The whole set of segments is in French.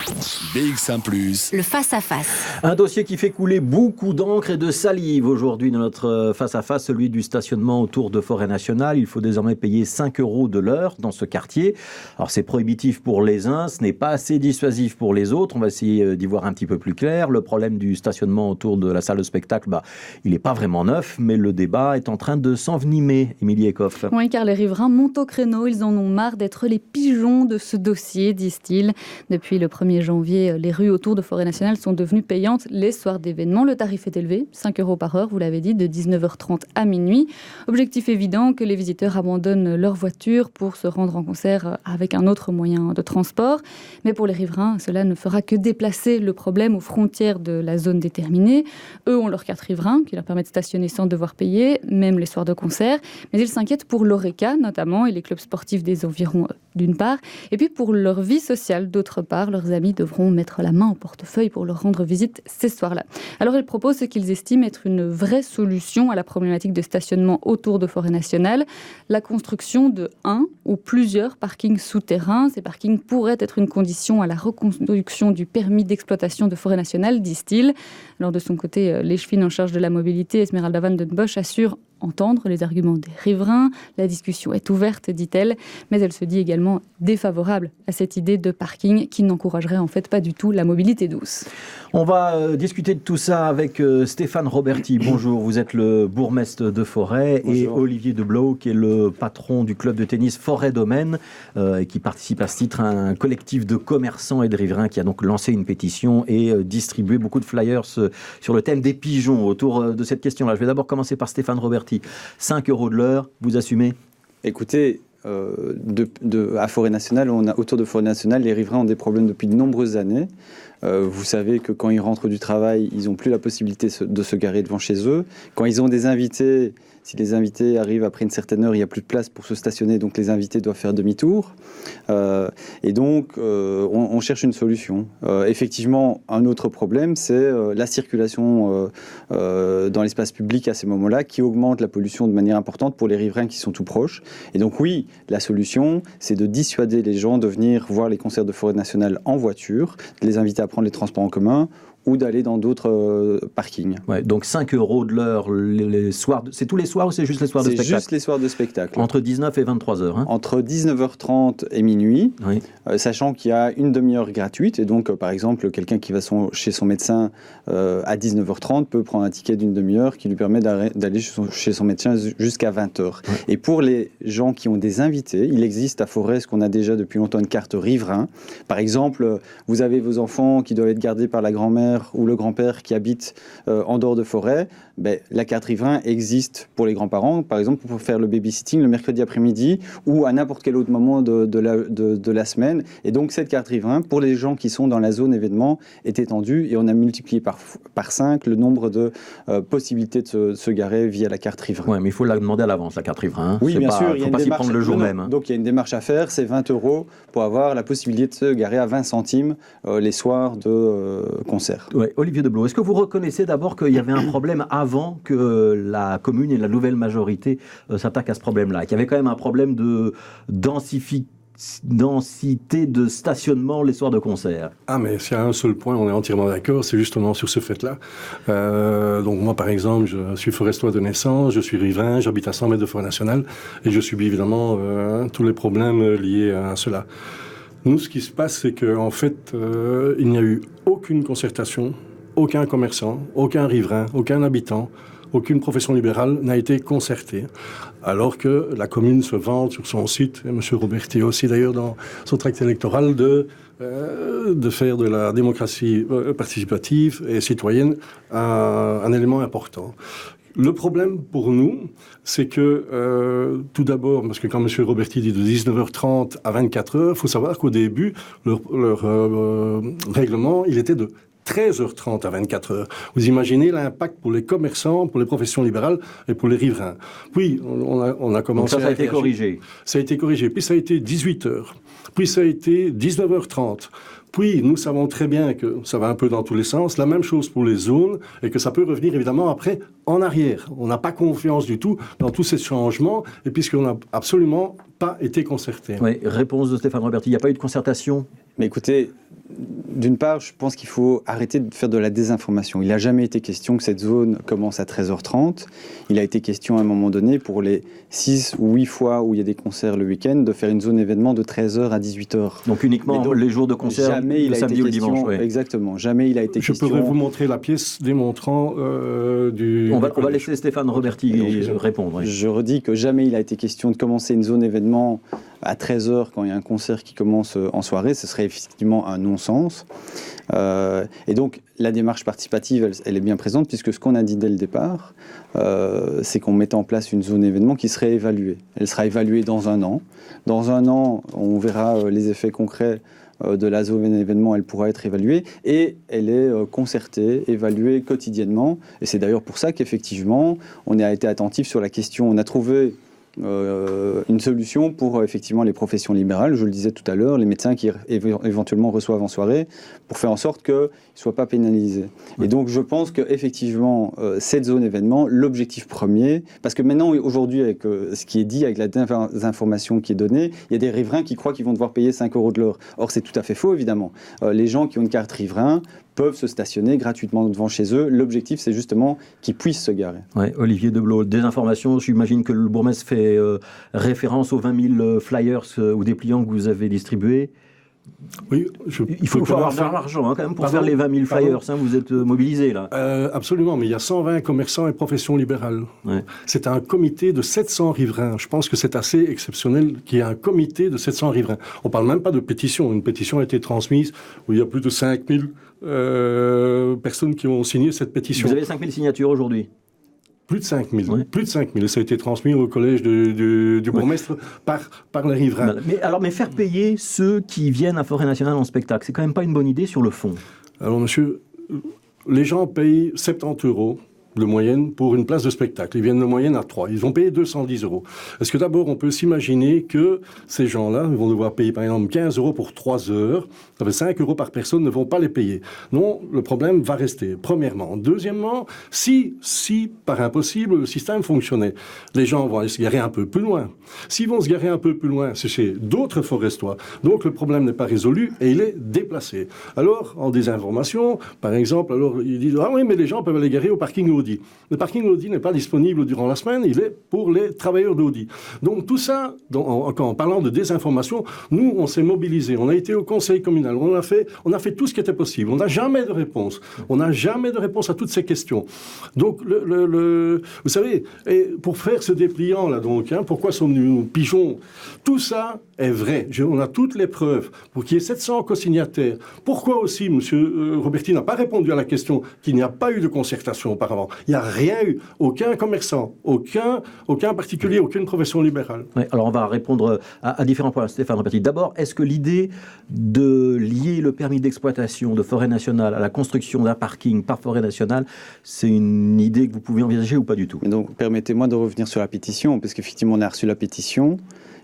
BX1+. Le face-à-face. Un dossier qui fait couler beaucoup d'encre et de salive aujourd'hui dans notre face-à-face, celui du stationnement autour de Forêt Nationale. Il faut désormais payer 5 € de l'heure dans ce quartier. Alors c'est prohibitif pour les uns, ce n'est pas assez dissuasif pour les autres. On va essayer d'y voir un petit peu plus clair. Le problème du stationnement autour de la salle de spectacle, il n'est pas vraiment neuf, mais le débat est en train de s'envenimer. Émilie Ecoff. Oui, car les riverains montent au créneau. Ils en ont marre d'être les pigeons de ce dossier, disent-ils. Depuis le 1er janvier, les rues autour de Forêt Nationale sont devenues payantes les soirs d'événements. Le tarif est élevé, 5 € par heure, vous l'avez dit, de 19h30 à minuit. Objectif évident, que les visiteurs abandonnent leur voiture pour se rendre en concert avec un autre moyen de transport. Mais pour les riverains, cela ne fera que déplacer le problème aux frontières de la zone déterminée. Eux ont leur carte riverain qui leur permet de stationner sans devoir payer, même les soirs de concert. Mais ils s'inquiètent pour l'Oreca notamment et les clubs sportifs des environs d'une part. Et puis pour leur vie sociale d'autre part, leurs amis devront mettre la main au portefeuille pour leur rendre visite ces soirs-là. Alors ils proposent ce qu'ils estiment être une vraie solution à la problématique de stationnement autour de Forêt Nationale, la construction de un ou plusieurs parkings souterrains. Ces parkings pourraient être une condition à la reconduction du permis d'exploitation de Forêt Nationale, disent-ils. Alors de son côté, l'échevine en charge de la mobilité, Esmeralda Van den Bosch, assure entendre les arguments des riverains. La discussion est ouverte, dit-elle, mais elle se dit également défavorable à cette idée de parking qui n'encouragerait en fait pas du tout la mobilité douce. On va discuter de tout ça avec Stéphane Roberti. Bonjour, vous êtes le bourgmestre de Forêt. Bonjour. Et Olivier Deblow, qui est le patron du club de tennis Forêt Domaine, qui participe à ce titre à un collectif de commerçants et de riverains qui a donc lancé une pétition et distribué beaucoup de flyers sur le thème des pigeons autour de cette question-là. Je vais d'abord commencer par Stéphane Roberti. 5 € de l'heure, vous assumez ? Écoutez, à Forêt Nationale, autour de Forêt Nationale, les riverains ont des problèmes depuis de nombreuses années. Vous savez que quand ils rentrent du travail, ils n'ont plus la possibilité de se garer devant chez eux. Quand ils ont des invités, si les invités arrivent après une certaine heure, il n'y a plus de place pour se stationner, donc les invités doivent faire demi-tour. Et donc, on cherche une solution. Effectivement, un autre problème, c'est la circulation dans l'espace public à ces moments-là, qui augmente la pollution de manière importante pour les riverains qui sont tout proches. Et donc oui, la solution, c'est de dissuader les gens de venir voir les concerts de Forêt Nationale en voiture, de les inviter à prendre les transports en commun, ou d'aller dans d'autres parkings. Ouais, donc 5 € de l'heure les soirs. C'est tous les soirs ou c'est juste les soirs de spectacle ? C'est juste les soirs de spectacle. Entre 19 et 23 heures. Entre 19h30 et minuit, oui. Sachant qu'il y a une demi-heure gratuite. Et donc, par exemple, quelqu'un qui va chez son médecin à 19h30 peut prendre un ticket d'une demi-heure qui lui permet d'aller chez son médecin jusqu'à 20h. Ouais. Et pour les gens qui ont des invités, il existe à Forêt ce qu'on a déjà depuis longtemps, une carte riverain. Par exemple, vous avez vos enfants qui doivent être gardés par la grand-mère ou le grand-père qui habite en dehors de Forêt, la carte riverain existe pour les grands-parents, par exemple pour faire le babysitting le mercredi après-midi ou à n'importe quel autre moment de la semaine. Et donc cette carte riverain, pour les gens qui sont dans la zone événement, est étendue et on a multiplié par 5 le nombre de possibilités de se garer via la carte riverain. Oui, mais il faut la demander à l'avance, la carte riverain. Oui, bien sûr. Il ne faut pas s'y prendre le jour même. Donc il y a une démarche à faire, c'est 20 € pour avoir la possibilité de se garer à 20 centimes les soirs de concert. Ouais. Olivier Deblow, est-ce que vous reconnaissez d'abord qu'il y avait un problème avant que la commune et la nouvelle majorité s'attaquent à ce problème-là, qu'il y avait quand même un problème de densité de stationnement les soirs de concert? Ah, mais s'il y a un seul point, on est entièrement d'accord, c'est justement sur ce fait-là. Donc moi, par exemple, je suis forestois de naissance, je suis riverain, j'habite à 100 mètres de Forêt Nationale et je subis évidemment tous les problèmes liés à cela. Nous, ce qui se passe, c'est qu'en fait, il n'y a eu aucune concertation, aucun commerçant, aucun riverain, aucun habitant, aucune profession libérale n'a été concertée. Alors que la commune se vante sur son site, et M. Roberti aussi d'ailleurs dans son tract électoral, de faire de la démocratie participative et citoyenne un élément important. Le problème pour nous, c'est que, tout d'abord, parce que quand M. Roberti dit de 19h30 à 24h, il faut savoir qu'au début, leur règlement, il était de 13h30 à 24h. Vous imaginez l'impact pour les commerçants, pour les professions libérales et pour les riverains. Puis, on a commencé donc ça a été corrigé. Ça a été corrigé. Puis, ça a été 18h. Puis, ça a été 19h30. Puis, nous savons très bien que ça va un peu dans tous les sens. La même chose pour les zones et que ça peut revenir évidemment après en arrière. On n'a pas confiance du tout dans tous ces changements et puisqu'on n'a absolument pas été concerté. Oui, réponse de Stéphane Roberti. Il n'y a pas eu de concertation? Mais écoutez, d'une part, je pense qu'il faut arrêter de faire de la désinformation. Il n'a jamais été question que cette zone commence à 13h30. Il a été question à un moment donné, pour les 6 ou 8 fois où il y a des concerts le week-end, de faire une zone événement de 13h à 18h. Donc uniquement les jours de concert, le samedi ou le dimanche. Ouais. Exactement. Jamais il a été question... Je pourrais vous montrer la pièce démontrant du... On va laisser Stéphane Roberti répondre. Oui. Je redis que jamais il a été question de commencer une zone événement à 13h quand il y a un concert qui commence en soirée. Ce serait effectivement un non-sens. Et donc, la démarche participative, elle est bien présente, puisque ce qu'on a dit dès le départ, c'est qu'on mettait en place une zone événement qui serait évaluée. Elle sera évaluée dans 1 an. Dans 1 an, on verra les effets concrets de la zone événement, elle pourra être évaluée, et elle est concertée, évaluée quotidiennement. Et c'est d'ailleurs pour ça qu'effectivement, on a été attentif sur la question. On a trouvé une solution pour effectivement les professions libérales, je le disais tout à l'heure, les médecins qui éventuellement reçoivent en soirée, pour faire en sorte qu'ils ne soient pas pénalisés. Et donc je pense qu'effectivement, cette zone événement, l'objectif premier, parce que maintenant, aujourd'hui, avec ce qui est dit, avec la désinformation qui est donnée, il y a des riverains qui croient qu'ils vont devoir payer 5 € de l'heure. Or, c'est tout à fait faux, évidemment. Les gens qui ont une carte riverain peuvent se stationner gratuitement devant chez eux. L'objectif, c'est justement qu'ils puissent se garer. Ouais, Olivier Deblot, des informations, j'imagine que le bourgmestre fait référence aux 20 000 flyers ou dépliants que vous avez distribués. Oui, il faut avoir de l'argent quand même pour faire les 20 000 flyers. Vous êtes mobilisés là. Absolument, mais il y a 120 commerçants et professions libérales. Ouais. C'est un comité de 700 riverains. Je pense que c'est assez exceptionnel qu'il y ait un comité de 700 riverains. On ne parle même pas de pétition. Une pétition a été transmise où il y a plus de 5 000 personnes qui ont signé cette pétition. Vous avez 5 000 signatures aujourd'hui? Plus de 5 000. Ouais. Plus de 5 000. Ça a été transmis au collège du bourgmestre par les riverains. Mais faire payer ceux qui viennent à Forêt Nationale en spectacle, c'est quand même pas une bonne idée sur le fond. Alors, monsieur, les gens payent 70 € de moyenne pour une place de spectacle. Ils viennent de moyenne à 3. Ils vont payer 210 €. Est-ce que d'abord, on peut s'imaginer que ces gens-là vont devoir payer, par exemple, 15 € pour 3 heures? Ça fait 5 € par personne, ne vont pas les payer. Non, le problème va rester, premièrement. Deuxièmement, si par impossible, le système fonctionnait, les gens vont aller se garer un peu plus loin. S'ils vont se garer un peu plus loin, c'est chez d'autres forestois. Donc, le problème n'est pas résolu et il est déplacé. Alors, en désinformation, par exemple, alors ils disent « Ah oui, mais les gens peuvent aller garer au parking Audi ». Le parking Audi n'est pas disponible durant la semaine, il est pour les travailleurs d'Audi. Donc tout ça, en parlant de désinformation, nous, on s'est mobilisés, on a été au conseil communal, on a fait tout ce qui était possible. On n'a jamais de réponse. On n'a jamais de réponse à toutes ces questions. Donc, vous savez, et pour faire ce dépliant-là, donc, pourquoi sommes-nous pigeons? Tout ça est vrai. On a toutes les preuves pour qu'il y ait 700 co-signataires. Pourquoi aussi, M. Roberti n'a pas répondu à la question qu'il n'y a pas eu de concertation auparavant? Il n'y a rien eu. Aucun commerçant, aucun particulier, aucune profession libérale. Oui, alors on va répondre à différents points, Stéphane Roberti. D'abord, est-ce que l'idée de lier le permis d'exploitation de Forêt Nationale à la construction d'un parking par Forêt Nationale, c'est une idée que vous pouvez envisager ou pas du tout? Donc, permettez-moi de revenir sur la pétition, parce qu'effectivement, on a reçu la pétition.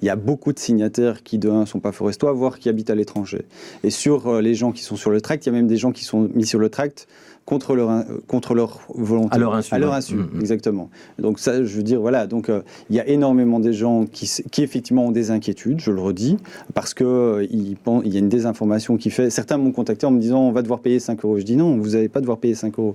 Il y a beaucoup de signataires qui, de un, ne sont pas forestois, voire qui habitent à l'étranger. Et sur les gens qui sont sur le tract, il y a même des gens qui sont mis sur le tract contre leur volonté. À leur insu. À leur insu, exactement. Donc ça, je veux dire, voilà. Donc il y a énormément de gens qui effectivement ont des inquiétudes, je le redis, parce qu'il y a une désinformation qui fait... Certains m'ont contacté en me disant, on va devoir payer 5 €. Je dis non, vous n'allez pas devoir payer 5 €.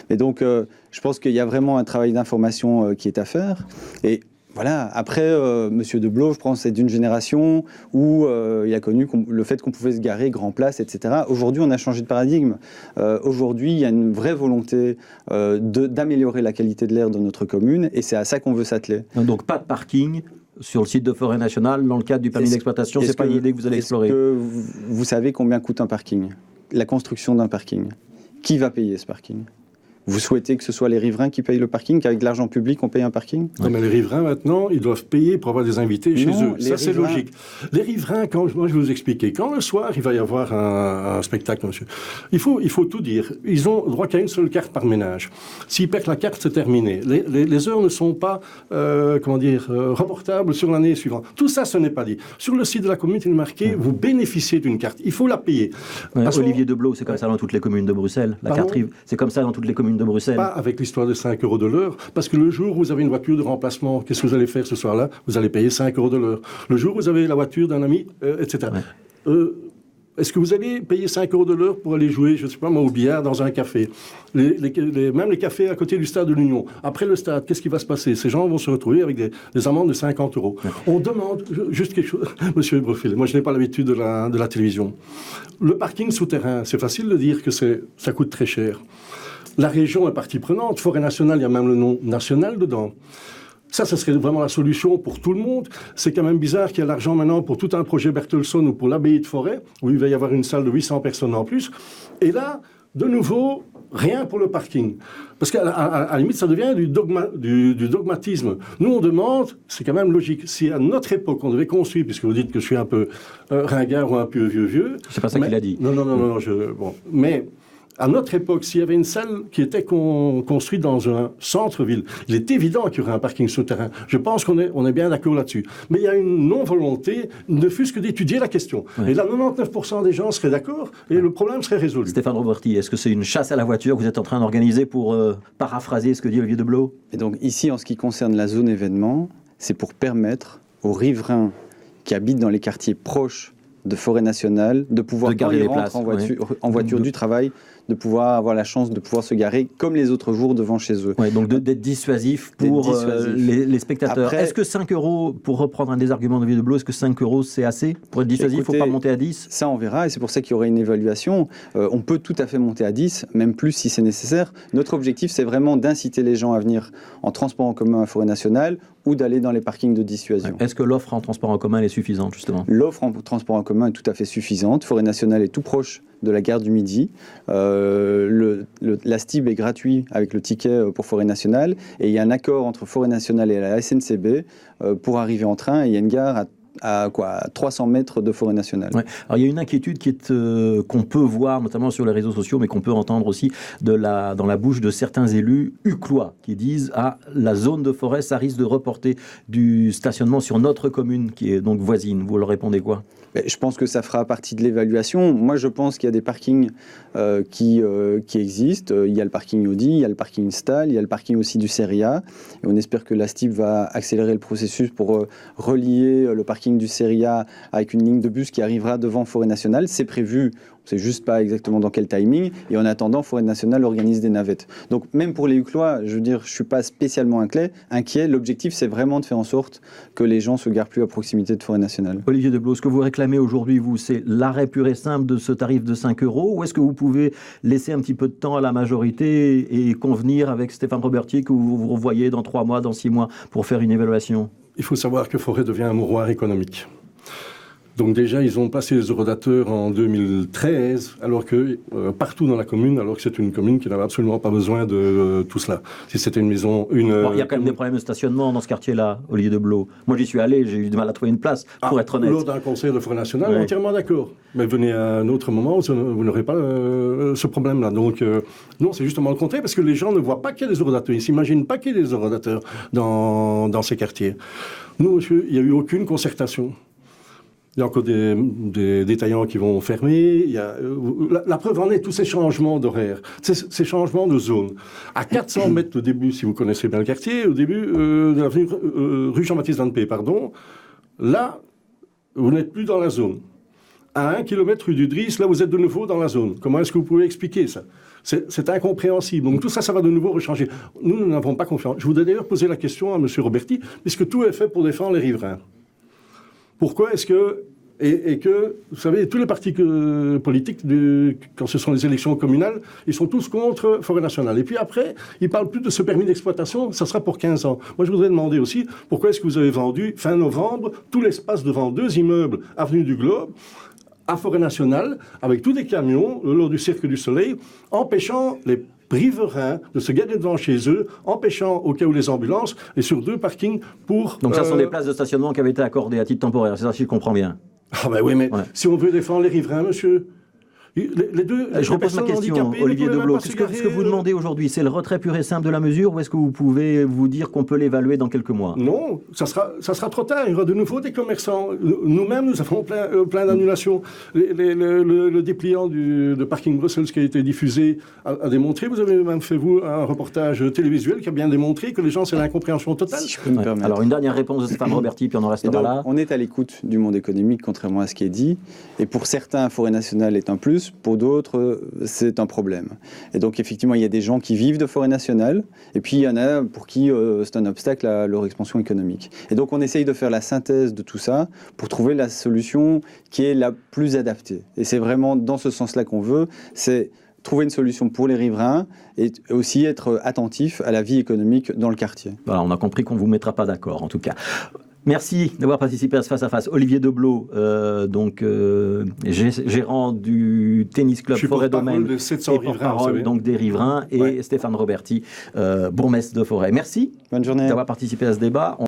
Et donc, je pense qu'il y a vraiment un travail d'information qui est à faire. Et voilà, après, M. Deblot, je pense, c'est d'une génération où il a connu le fait qu'on pouvait se garer grand place, etc. Aujourd'hui, on a changé de paradigme. Aujourd'hui, il y a une vraie volonté d'améliorer la qualité de l'air de notre commune, et c'est à ça qu'on veut s'atteler. Donc, pas de parking sur le site de Forêt Nationale, dans le cadre du permis d'exploitation, c'est pas une idée que vous allez explorer? Est-ce que vous savez combien coûte un parking? La construction d'un parking. Qui va payer ce parking? Vous souhaitez que ce soit les riverains qui payent le parking, qu'avec de l'argent public, on paye un parking? Non, mais les riverains, maintenant, ils doivent payer pour avoir des invités chez eux. Ça, c'est logique. Les riverains, moi, je vais vous expliquer. Quand le soir, il va y avoir un spectacle, monsieur, il faut tout dire. Ils ont droit qu'à une seule carte par ménage. S'ils perdent la carte, c'est terminé. Les heures ne sont pas, reportables sur l'année suivante. Tout ça, ce n'est pas dit. Sur le site de la commune, il est marqué, vous bénéficiez d'une carte. Il faut la payer. Olivier Deblot, c'est comme ça dans toutes les communes de Bruxelles. La carte, c'est comme ça dans toutes les communes de Bruxelles. Pas avec l'histoire de 5 € de l'heure, parce que le jour où vous avez une voiture de remplacement, qu'est-ce que vous allez faire ce soir-là? Vous allez payer 5 € de l'heure. Le jour où vous avez la voiture d'un ami, etc. Ouais. Est-ce que vous allez payer 5 € de l'heure pour aller jouer, je ne sais pas moi, au billard dans un café? Même les cafés à côté du stade de l'Union. Après le stade, qu'est-ce qui va se passer? Ces gens vont se retrouver avec des amendes de 50 €. Ouais. On demande juste quelque chose. Monsieur Brefil, moi je n'ai pas l'habitude de la télévision. Le parking souterrain, c'est facile de dire que ça coûte très cher. La région est partie prenante. Forêt nationale, il y a même le nom national dedans. Ça serait vraiment la solution pour tout le monde. C'est quand même bizarre qu'il y ait l'argent maintenant pour tout un projet Bertelsson ou pour l'abbaye de Forêt, où il va y avoir une salle de 800 personnes en plus. Et là, de nouveau, rien pour le parking. Parce qu'à la limite, ça devient du dogmatisme. Nous, on demande, c'est quand même logique, si à notre époque, on devait construire, puisque vous dites que je suis un peu ringard ou un peu vieux... C'est pas ça qu'il a dit. Non, bon. Mais... À notre époque, s'il y avait une salle qui était construite dans un centre-ville, il est évident qu'il y aurait un parking souterrain. Je pense qu'on est bien d'accord là-dessus. Mais il y a une non-volonté, ne fût-ce que d'étudier la question. Ouais. Et là, 99% des gens seraient d'accord et le problème serait résolu. Stéphane Roberti, est-ce que c'est une chasse à la voiture que vous êtes en train d'organiser pour paraphraser ce que dit Olivier Deblow? Et donc ici, en ce qui concerne la zone événement, c'est pour permettre aux riverains qui habitent dans les quartiers proches de Forêt nationale de pouvoir garder les places en voiture du travail, de pouvoir avoir la chance de pouvoir se garer comme les autres jours devant chez eux. Ouais, donc d'être dissuasif pour les spectateurs. Après, est-ce que 5 €, pour reprendre un des arguments d'Olivier Deblow, est-ce que 5 € c'est assez pour être dissuasif? Il ne faut pas monter à 10? Ça, on verra, et c'est pour ça qu'il y aura une évaluation. On peut tout à fait monter à 10, même plus si c'est nécessaire. Notre objectif, c'est vraiment d'inciter les gens à venir en transport en commun à Forêt nationale ou d'aller dans les parkings de dissuasion. Est-ce que l'offre en transport en commun est suffisante, justement? L'offre en transport en commun est tout à fait suffisante. Forêt nationale est tout proche de la gare du Midi. La STIB est gratuit avec le ticket pour Forêt nationale. Et il y a un accord entre Forêt nationale et la SNCB pour arriver en train. Et il y a une gare à 300 mètres de Forêt nationale. Ouais. Alors, il y a une inquiétude qui est qu'on peut voir, notamment sur les réseaux sociaux, mais qu'on peut entendre aussi dans la bouche de certains élus uclois qui disent « Ah, la zone de forêt, ça risque de reporter du stationnement sur notre commune, qui est donc voisine. » Vous leur répondez quoi? Je pense que ça fera partie de l'évaluation. Moi, je pense qu'il y a des parkings qui existent. Il y a le parking Audi, il y a le parking Stahl, il y a le parking aussi du Seria. Et on espère que la STIB va accélérer le processus pour relier le parking du Seria avec une ligne de bus qui arrivera devant Forêt nationale. C'est prévu. On ne sait juste pas exactement dans quel timing. Et en attendant, Forêt nationale organise des navettes. Donc, même pour les Uclois, je veux dire, je ne suis pas spécialement inquiet. L'objectif, c'est vraiment de faire en sorte que les gens ne se garent plus à proximité de Forêt nationale. Olivier Deblow, ce que vous réclamez aujourd'hui, vous, c'est l'arrêt pur et simple de ce tarif de 5 €, ou est-ce que vous pouvez laisser un petit peu de temps à la majorité et convenir avec Stéphane Roberti que vous vous revoyez dans 3 mois, dans 6 mois, pour faire une évaluation? Il faut savoir que Forêt devient un mouroir économique. Donc déjà, ils ont passé les eurodateurs en 2013, alors que partout dans la commune, alors que c'est une commune qui n'avait absolument pas besoin de tout cela. Si c'était une maison... il y a quand même des problèmes de stationnement dans ce quartier-là, Olivier Deblow. Moi, j'y suis allé, j'ai eu du mal à trouver une place, pour être honnête. Lors d'un conseil de Forêt nationale, entièrement d'accord. Mais venez à un autre moment, vous n'aurez pas ce problème-là. Donc, non, c'est justement le contraire, parce que les gens ne voient pas qu'il y a des eurodateurs. Ils ne s'imaginent pas qu'il y a des eurodateurs dans ces quartiers. Nous, monsieur, il n'y a eu aucune concertation. Il y a encore des détaillants qui vont fermer. La preuve en est, tous ces changements d'horaire, ces changements de zone. À 400 mètres au début, si vous connaissez bien le quartier, au début de l'avenue rue Jean-Baptiste Van P, là, vous n'êtes plus dans la zone. À 1 km rue du Dries, là, vous êtes de nouveau dans la zone. Comment est-ce que vous pouvez expliquer ça? C'est incompréhensible. Donc tout ça, ça va de nouveau rechanger. Nous n'avons pas confiance. Je voudrais d'ailleurs poser la question à M. Roberti, puisque tout est fait pour défendre les riverains. Pourquoi est-ce que... Et que, vous savez, tous les partis politiques, quand ce sont les élections communales, ils sont tous contre Forêt nationale. Et puis après, ils ne parlent plus de ce permis d'exploitation, ça sera pour 15 ans. Moi, je voudrais demander aussi, pourquoi est-ce que vous avez vendu, fin novembre, tout l'espace devant 2 immeubles, avenue du Globe, à Forêt nationale, avec tous des camions, le long du Cirque du Soleil, empêchant les riverains de se garer devant chez eux, empêchant au cas où les ambulances, et sur 2 parkings pour... Donc ça sont des places de stationnement qui avaient été accordées à titre temporaire, c'est ça si je comprends bien? Ah ben oui, mais si on veut défendre les riverains, monsieur, Les deux, je repose ma question, Olivier Deblot. Ce que vous demandez aujourd'hui, c'est le retrait pur et simple de la mesure, ou est-ce que vous pouvez vous dire qu'on peut l'évaluer dans quelques mois? Non, ça sera trop tard. Il y aura de nouveau des commerçants. Nous-mêmes, nous avons plein d'annulations. Le dépliant de Parking Brussels qui a été diffusé a démontré, vous avez même fait, vous, un reportage télévisuel qui a bien démontré que les gens, c'est l'incompréhension totale. Si je peux me permettre. Alors, une dernière réponse de Stéphane Roberti, puis on en restera là. On est à l'écoute du monde économique, contrairement à ce qui est dit. Et pour certains, Forêt nationale est un plus, pour d'autres, c'est un problème. Et donc, effectivement, il y a des gens qui vivent de forêt nationale, et puis il y en a pour qui c'est un obstacle à leur expansion économique. Et donc, on essaye de faire la synthèse de tout ça pour trouver la solution qui est la plus adaptée. Et c'est vraiment dans ce sens-là qu'on veut, c'est trouver une solution pour les riverains et aussi être attentif à la vie économique dans le quartier. Voilà, on a compris qu'on ne vous mettra pas d'accord, en tout cas. Merci d'avoir participé à ce face-à-face. Olivier Deblot, gérant du tennis club Forêt Domaine et porte-parole donc des riverains, et Stéphane Roberti, bourgmestre de Forêt. Merci Bonne journée. D'avoir participé à ce débat.